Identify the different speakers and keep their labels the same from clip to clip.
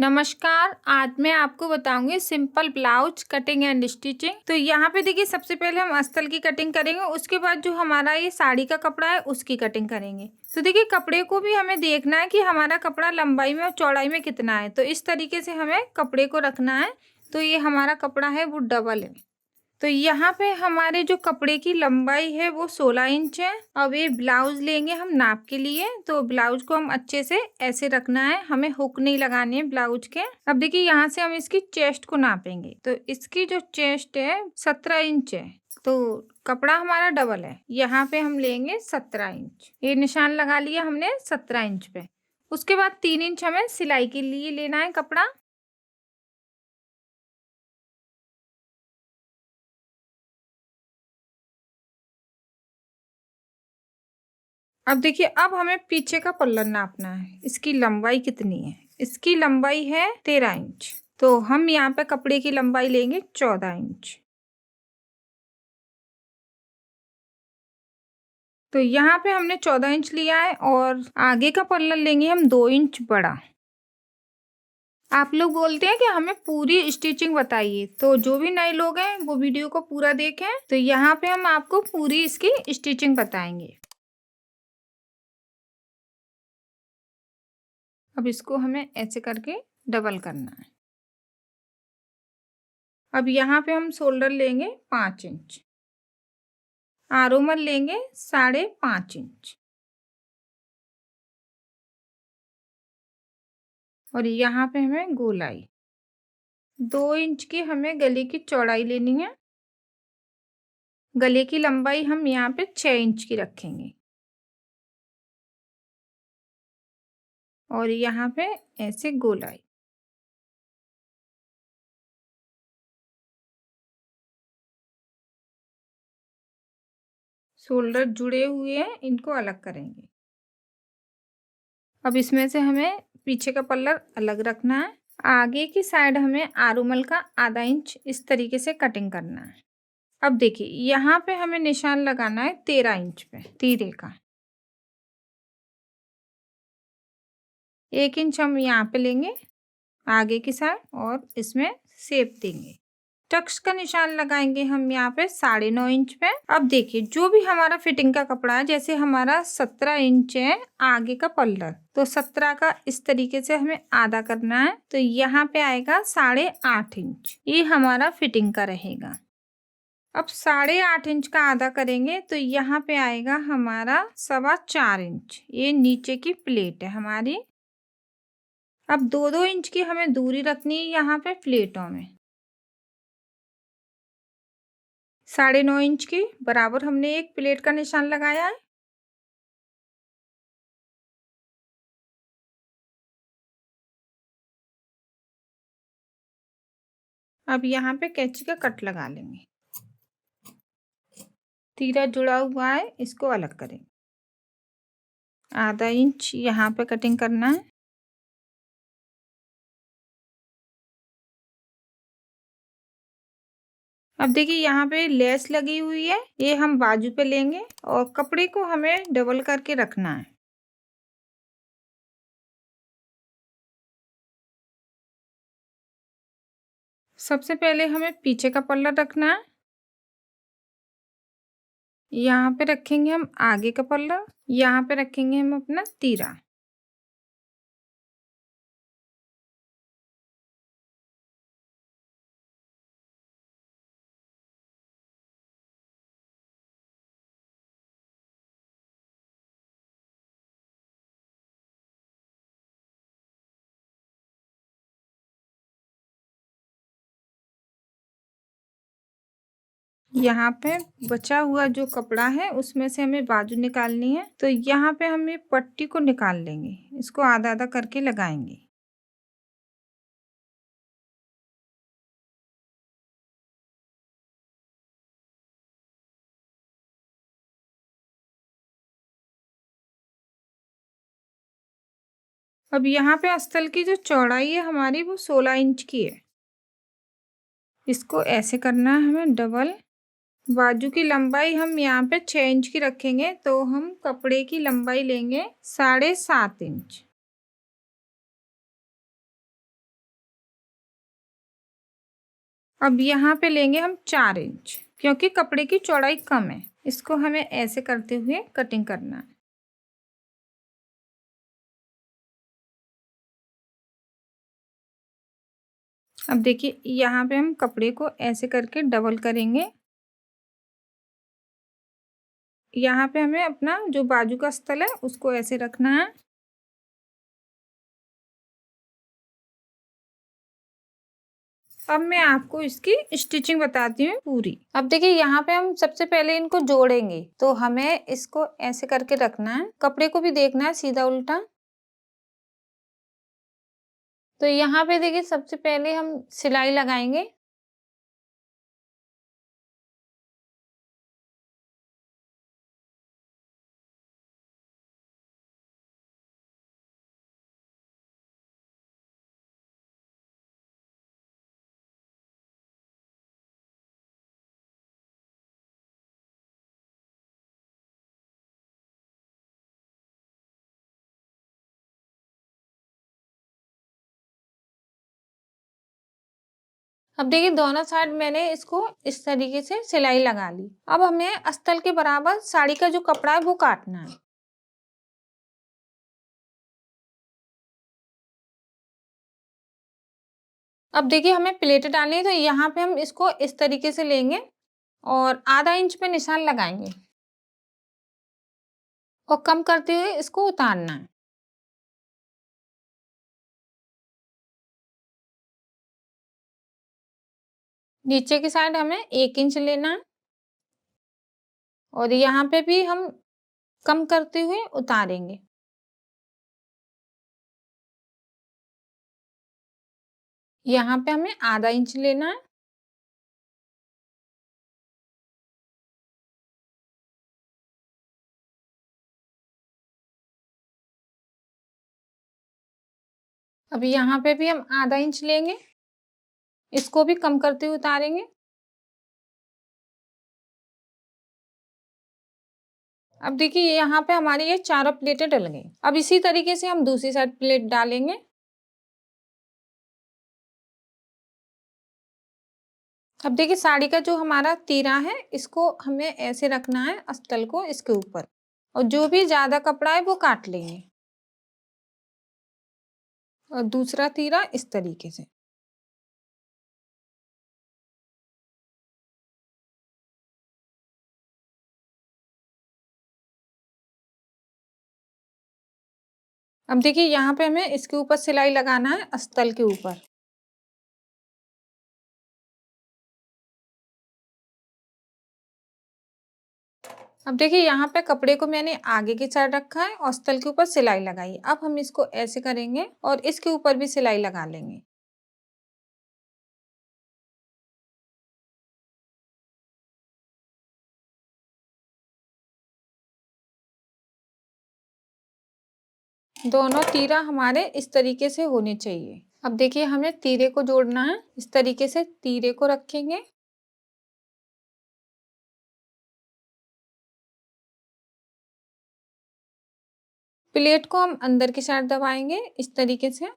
Speaker 1: नमस्कार, आज मैं आपको बताऊंगी simple blouse cutting and stitching. तो यहाँ पे देखिए, सबसे पहले हम अस्तर की कटिंग करेंगे, उसके बाद जो हमारा ये साड़ी का कपड़ा है उसकी कटिंग करेंगे। तो देखिए, कपड़े को भी हमें देखना है कि हमारा कपड़ा लंबाई में और चौड़ाई में कितना है। तो इस तरीके से हमें कपड़े को रखना है। तो ये हमारा कपड़ा है वो डबल है। तो यहाँ पे हमारे जो कपड़े की लंबाई है वो 16 इंच है। अब ये ब्लाउज लेंगे हम नाप के लिए। तो ब्लाउज को हम अच्छे से ऐसे रखना है, हमें हुक नहीं लगानी है ब्लाउज के। अब देखिए, यहाँ से हम इसकी चेस्ट को नापेंगे। तो इसकी जो चेस्ट है 17 इंच है। तो कपड़ा हमारा डबल है, यहाँ पे हम लेंगे 17 इंच। ये निशान लगा लिया हमने 17 इंच पे। उसके बाद 3 इंच हमें सिलाई के लिए लेना है कपड़ा। अब देखिए, अब हमें पीछे का पल्ला नापना है। इसकी लंबाई कितनी है? इसकी लंबाई है 13 इंच। तो हम यहाँ पे कपड़े की लंबाई लेंगे 14 इंच। तो यहाँ पे हमने 14 इंच लिया है और आगे का पल्ला लेंगे हम 2 इंच बड़ा। आप लोग बोलते हैं कि हमें पूरी स्टिचिंग बताइए, तो जो भी नए लोग हैं वो वीडियो को पूरा देखें। तो यहाँ पे हम आपको पूरी इसकी स्टिचिंग बताएंगे। अब इसको हमें ऐसे करके डबल करना है। अब यहाँ पे हम शोल्डर लेंगे 5 इंच, आरोमल लेंगे 5.5 इंच और यहाँ पे हमें गोलाई 2 इंच की हमें गले की चौड़ाई लेनी है। गले की लंबाई हम यहाँ पे 6 इंच की रखेंगे और यहाँ पे ऐसे गोलाई। शोल्डर जुड़े हुए हैं, इनको अलग करेंगे। अब इसमें से हमें पीछे का पल्ला अलग रखना है। आगे की साइड हमें आरोमल का आधा इंच इस तरीके से कटिंग करना है। अब देखिए, यहाँ पे हमें निशान लगाना है 13 इंच पे तीरे का। 1 इंच हम यहाँ पे लेंगे आगे की साइड और इसमें शेप देंगे। टक्स का निशान लगाएंगे हम यहाँ पे 9.5 इंच पे। अब देखिए, जो भी हमारा फिटिंग का कपड़ा है, जैसे हमारा 17 इंच है आगे का पल्ला, तो 17 का इस तरीके से हमें आधा करना है। तो यहाँ पे आएगा 8.5 इंच, ये हमारा फिटिंग का रहेगा। अब 8.5 इंच का आधा करेंगे तो यहाँ पे आएगा हमारा 4.25 इंच। ये नीचे की प्लेट है हमारी। अब 2-2 इंच की हमें दूरी रखनी है यहाँ पे प्लेटों में। 9.5 इंच की बराबर हमने एक प्लेट का निशान लगाया है। अब यहाँ पे कैंची का कट लगा लेंगे। तीरा जुड़ा हुआ है, इसको अलग करेंगे। आधा इंच यहाँ पे कटिंग करना है। अब देखिए, यहाँ पे लेस लगी हुई है, ये हम बाजू पे लेंगे और कपड़े को हमें डबल करके रखना है। सबसे पहले हमें पीछे का पल्ला रखना है। यहाँ पे रखेंगे हम आगे का पल्ला, यहाँ पे रखेंगे हम अपना तीरा। यहाँ पे बचा हुआ जो कपड़ा है उसमें से हमें बाजू निकालनी है। तो यहाँ पे हम ये पट्टी को निकाल लेंगे, इसको आधा आधा करके लगाएंगे। अब यहाँ पे अस्तर की जो चौड़ाई है हमारी वो 16 इंच की है। इसको ऐसे करना है हमें डबल। बाजू की लंबाई हम यहाँ पे 6 इंच की रखेंगे, तो हम कपड़े की लंबाई लेंगे 7.5 इंच। अब यहाँ पे लेंगे हम 4 इंच, क्योंकि कपड़े की चौड़ाई कम है। इसको हमें ऐसे करते हुए कटिंग करना है। अब देखिए यहाँ पे हम कपड़े को ऐसे करके डबल करेंगे। यहाँ पे हमें अपना जो बाजू का अस्तर है उसको ऐसे रखना है। अब मैं आपको इसकी स्टिचिंग बताती हूँ पूरी। अब देखिए यहाँ पे हम सबसे पहले इनको जोड़ेंगे, तो हमें इसको ऐसे करके रखना है। कपड़े को भी देखना है सीधा उल्टा। तो यहाँ पे देखिए सबसे पहले हम सिलाई लगाएंगे। अब देखिए दोनों साइड मैंने इसको इस तरीके से सिलाई लगा ली। अब हमें अस्तर के बराबर साड़ी का जो कपड़ा है वो काटना है। अब देखिए हमें प्लेट डालनी है, तो यहाँ पे हम इसको इस तरीके से लेंगे और आधा इंच पे निशान लगाएंगे और कम करते हुए इसको उतारना है। नीचे की साइड हमें 1 इंच लेना है और यहाँ पे भी हम कम करते हुए उतारेंगे। यहाँ पे हमें आधा इंच लेना है। अब यहाँ पे भी हम आधा इंच लेंगे, इसको भी कम करते हुए उतारेंगे। अब देखिए यहाँ पे हमारी ये चारों प्लेटें डल गई। अब इसी तरीके से हम दूसरी साइड प्लेट डालेंगे। अब देखिए साड़ी का जो हमारा तीरा है इसको हमें ऐसे रखना है अस्तर को इसके ऊपर, और जो भी ज्यादा कपड़ा है वो काट लेंगे और दूसरा तीरा इस तरीके से। अब देखिए यहाँ पे हमें इसके ऊपर सिलाई लगाना है अस्तर के ऊपर। अब देखिए यहाँ पे कपड़े को मैंने आगे की साइड रखा है और अस्तर के ऊपर सिलाई लगाई। अब हम इसको ऐसे करेंगे और इसके ऊपर भी सिलाई लगा लेंगे। दोनों तीरा हमारे इस तरीके से होने चाहिए। अब देखिए हमें तीरे को जोड़ना है। इस तरीके से तीरे को रखेंगे। प्लेट को हम अंदर की साइड दबाएंगे इस तरीके से।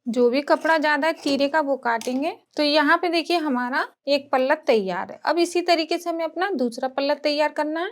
Speaker 1: जो भी कपड़ा ज्यादा है तीरे का वो काटेंगे। तो यहाँ पे देखिए हमारा एक पल्ला तैयार है। अब इसी तरीके से हमें अपना दूसरा पल्ला तैयार करना है।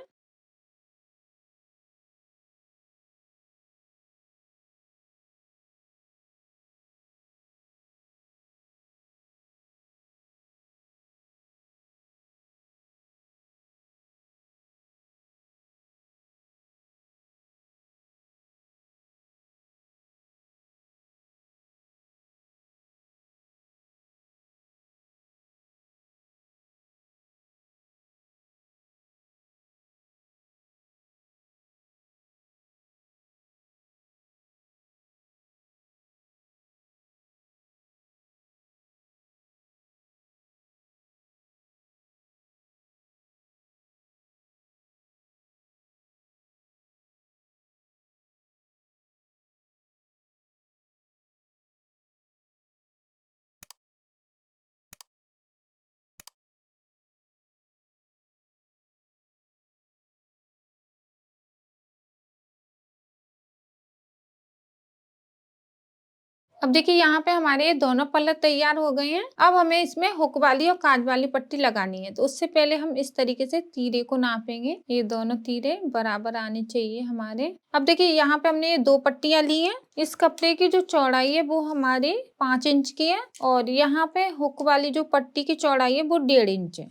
Speaker 1: अब देखिए यहाँ पे हमारे ये दोनों पल्ले तैयार हो गए हैं। अब हमें इसमें हुक वाली और काज वाली पट्टी लगानी है। तो उससे पहले हम इस तरीके से तीरे को नापेंगे। ये दोनों तीरे बराबर आने चाहिए हमारे। अब देखिए यहाँ पे हमने ये 2 पट्टियां ली हैं। इस कपड़े की जो चौड़ाई है वो हमारी 5 इंच की है और यहाँ पे हुक वाली जो पट्टी की चौड़ाई है वो 1.5 इंच है।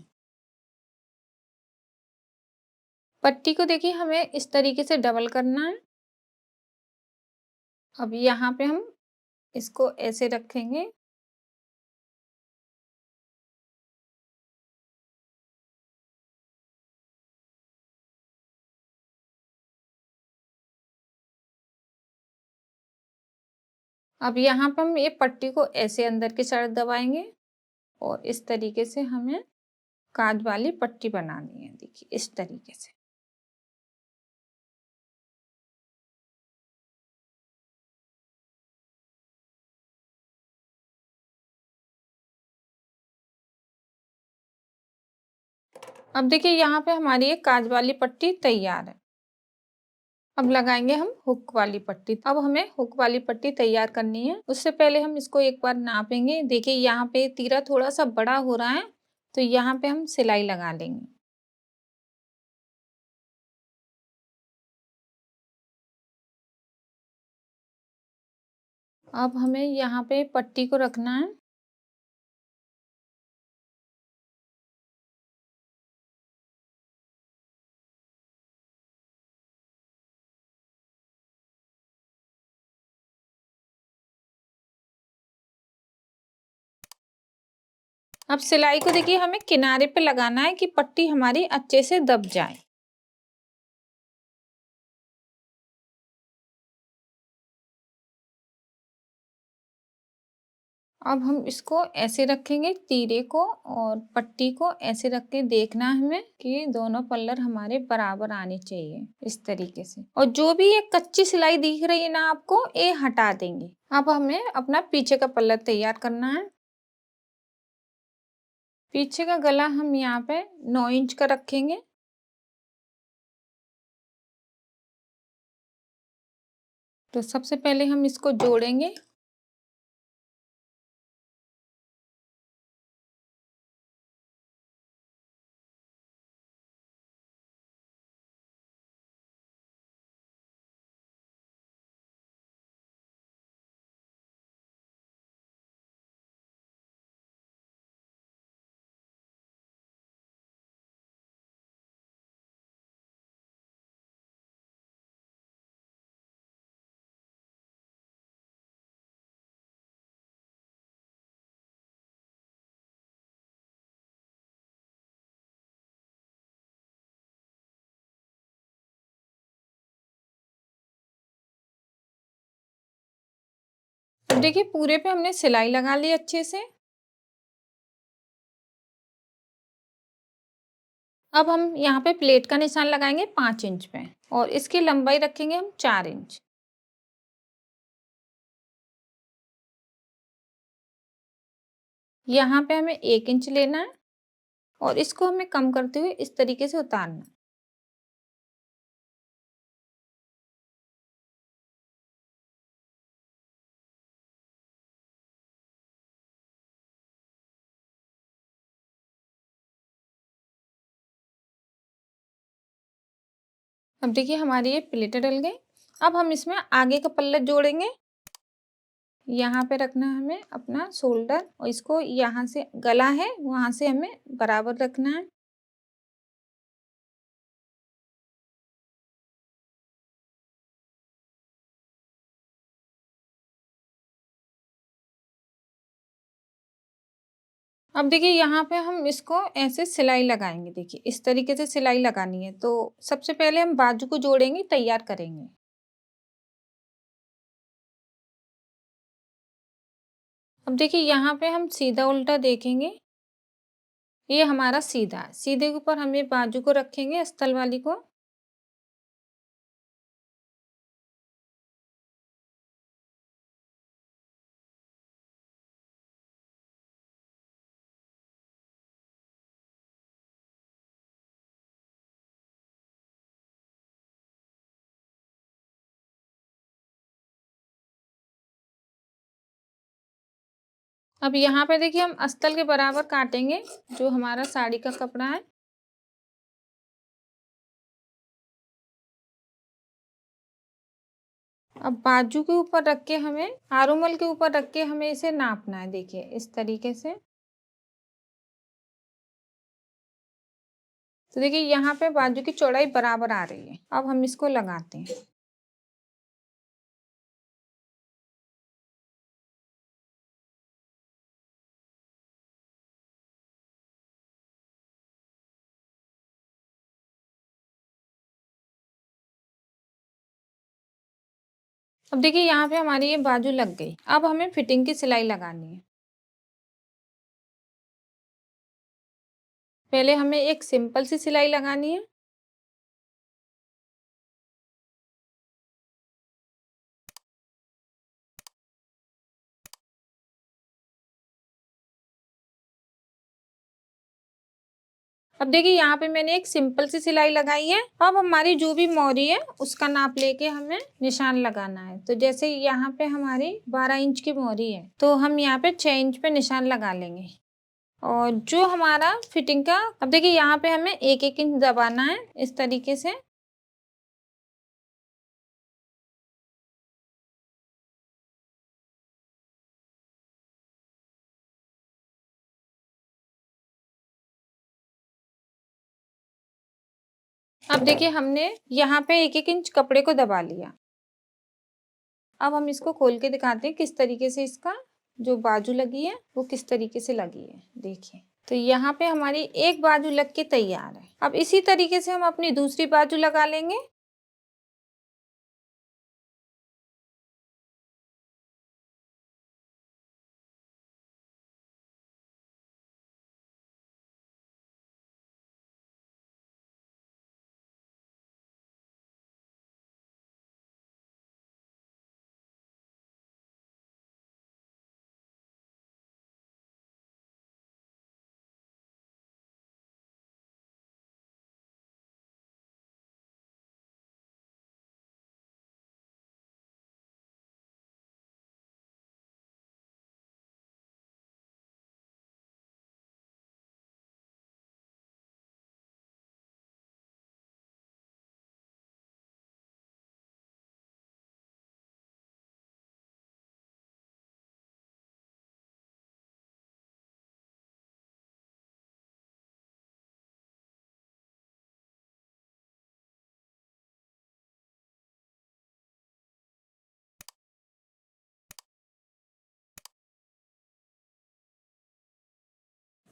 Speaker 1: पट्टी को देखिए हमें इस तरीके से डबल करना है। अब यहाँ पे हम इसको ऐसे रखेंगे। अब यहाँ पे हम ये पट्टी को ऐसे अंदर की साइड दबाएंगे और इस तरीके से हमें काज वाली पट्टी बनानी है। देखिए इस तरीके से। अब देखिए यहाँ पे हमारी ये काज वाली पट्टी तैयार है। अब लगाएंगे हम हुक वाली पट्टी। अब हमें हुक वाली पट्टी तैयार करनी है। उससे पहले हम इसको एक बार नापेंगे। देखिए यहाँ पे तीरा थोड़ा सा बड़ा हो रहा है तो यहाँ पे हम सिलाई लगा लेंगे। अब हमें यहाँ पे पट्टी को रखना है। अब सिलाई को देखिए हमें किनारे पे लगाना है कि पट्टी हमारी अच्छे से दब जाए। अब हम इसको ऐसे रखेंगे तीरे को और पट्टी को ऐसे रख के देखना है हमें कि दोनों पल्लर हमारे बराबर आने चाहिए इस तरीके से। और जो भी ये कच्ची सिलाई दिख रही है ना आपको, ये हटा देंगे। अब हमें अपना पीछे का पल्लर तैयार करना है। पीछे का गला हम यहाँ पे 9 इंच का रखेंगे। तो सबसे पहले हम इसको जोड़ेंगे। अब देखिए पूरे पे हमने सिलाई लगा ली अच्छे से। अब हम यहाँ पे प्लेट का निशान लगाएंगे 5 इंच पे और इसकी लंबाई रखेंगे हम 4 इंच। यहाँ पे हमें 1 इंच लेना है और इसको हमें कम करते हुए इस तरीके से उतारना है। अब देखिए हमारी ये प्लेटें डल गई। अब हम इसमें आगे का पल्ला जोड़ेंगे। यहाँ पे रखना है हमें अपना शोल्डर और इसको यहाँ से गला है वहां से हमें बराबर रखना है। अब देखिए यहाँ पे हम इसको ऐसे सिलाई लगाएंगे। देखिए इस तरीके से सिलाई लगानी है। तो सबसे पहले हम बाजू को जोड़ेंगे, तैयार करेंगे। अब देखिए यहाँ पे हम सीधा उल्टा देखेंगे। ये हमारा सीधा है। सीधे के ऊपर हम ये बाजू को रखेंगे, अस्तर वाली को। अब यहाँ पे देखिए हम अस्तर के बराबर काटेंगे जो हमारा साड़ी का कपड़ा है। अब बाजू के ऊपर रख के हमें आरोमल के ऊपर रख के हमें इसे नापना है, देखिए इस तरीके से। तो देखिए यहाँ पे बाजू की चौड़ाई बराबर आ रही है। अब हम इसको लगाते हैं। अब देखिए यहाँ पे हमारी ये बाजू लग गई। अब हमें फिटिंग की सिलाई लगानी है। पहले हमें एक सिंपल सी सिलाई लगानी है। अब देखिए यहाँ पे मैंने एक सिंपल सी सिलाई लगाई है। अब हमारी जो भी मोरी है उसका नाप लेके हमें निशान लगाना है। तो जैसे यहाँ पे हमारी 12 इंच की मोरी है तो हम यहाँ पे 6 इंच पे निशान लगा लेंगे। और जो हमारा फिटिंग का, अब देखिए यहाँ पे हमें एक एक इंच दबाना है इस तरीके से। अब देखिए हमने यहाँ पे एक एक इंच कपड़े को दबा लिया। अब हम इसको खोल के दिखाते हैं किस तरीके से इसका जो बाजू लगी है वो किस तरीके से लगी है। देखिए तो यहाँ पे हमारी एक बाजू लग के तैयार है। अब इसी तरीके से हम अपनी दूसरी बाजू लगा लेंगे।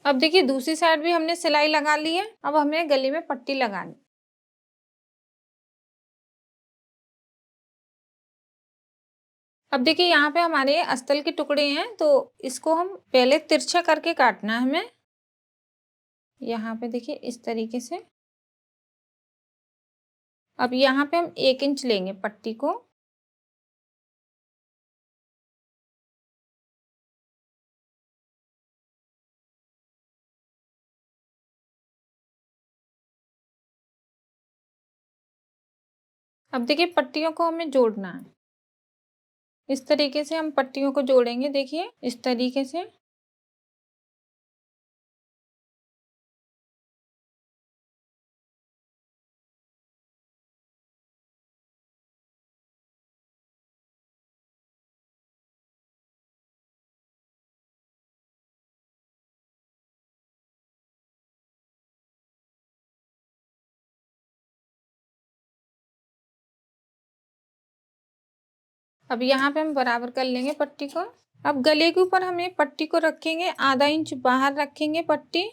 Speaker 1: अब देखिए दूसरी साइड भी हमने सिलाई लगा ली है। अब हमें गले में पट्टी लगानी। अब देखिए यहाँ पे हमारे अस्तर के टुकड़े हैं तो इसको हम पहले तिरछा करके काटना है हमें। यहाँ पे देखिए इस तरीके से। अब यहाँ पे हम 1 इंच लेंगे पट्टी को। अब देखिए पट्टियों को हमें जोड़ना है। इस तरीके से हम पट्टियों को जोड़ेंगे, देखिए इस तरीके से। अब यहाँ पे हम बराबर कर लेंगे पट्टी को। अब गले के ऊपर हमें पट्टी को रखेंगे, आधा इंच बाहर रखेंगे पट्टी।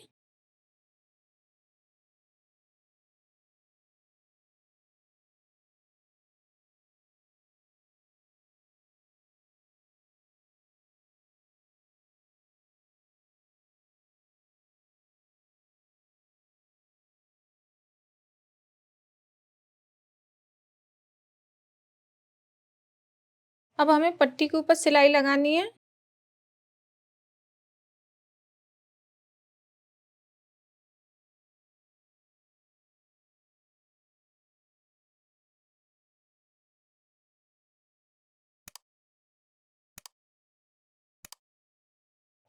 Speaker 1: अब हमें पट्टी के ऊपर सिलाई लगानी है।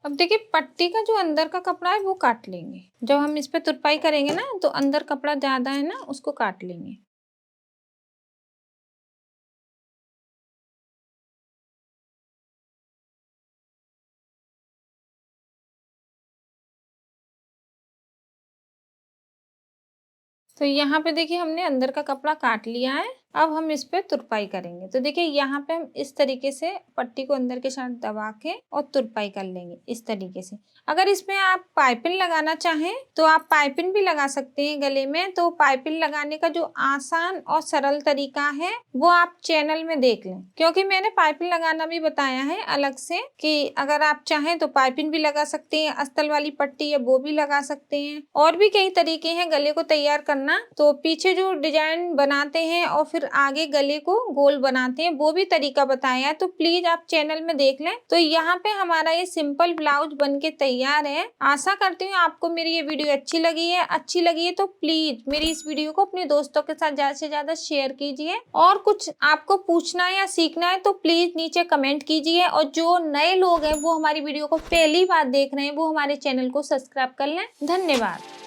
Speaker 1: अब देखिए पट्टी का जो अंदर का कपड़ा है वो काट लेंगे। जब हम इस पे तुरपाई करेंगे ना तो अंदर कपड़ा ज़्यादा है ना उसको काट लेंगे। तो यहाँ पे देखिए हमने अंदर का कपड़ा काट लिया है। अब हम इस पे तुरपाई करेंगे। तो देखिए यहाँ पे हम इस तरीके से पट्टी को अंदर के साथ दबा के और तुरपाई कर लेंगे इस तरीके से। अगर इसमें आप पाइपिंग लगाना चाहें तो आप पाइपिंग भी लगा सकते हैं गले में। तो पाइपिंग लगाने का जो आसान और सरल तरीका है वो आप चैनल में देख लें, क्योंकि मैंने पाइपिंग लगाना भी बताया है अलग से कि अगर आप चाहें तो पाइपिंग भी लगा सकते हैं, अस्तर वाली पट्टी है वो भी लगा सकते हैं। और भी कई तरीके हैं गले को तैयार करना। तो पीछे जो डिजाइन बनाते हैं और फिर आगे गले को गोल बनाते हैं वो भी तरीका बताया है, तो प्लीज आप चैनल में देख लें। तो यहाँ पे हमारा ये सिंपल ब्लाउज बनके तैयार है। आशा करती हूँ आपको मेरी ये वीडियो अच्छी लगी है। अच्छी लगी है तो प्लीज मेरी इस वीडियो को अपने दोस्तों के साथ ज्यादा से ज्यादा शेयर कीजिए। और कुछ आपको पूछना है या सीखना है तो प्लीज नीचे कमेंट कीजिए। और जो नए लोग हैं वो हमारी वीडियो को पहली बार देख रहे हैं वो हमारे चैनल को सब्सक्राइब कर लें। धन्यवाद।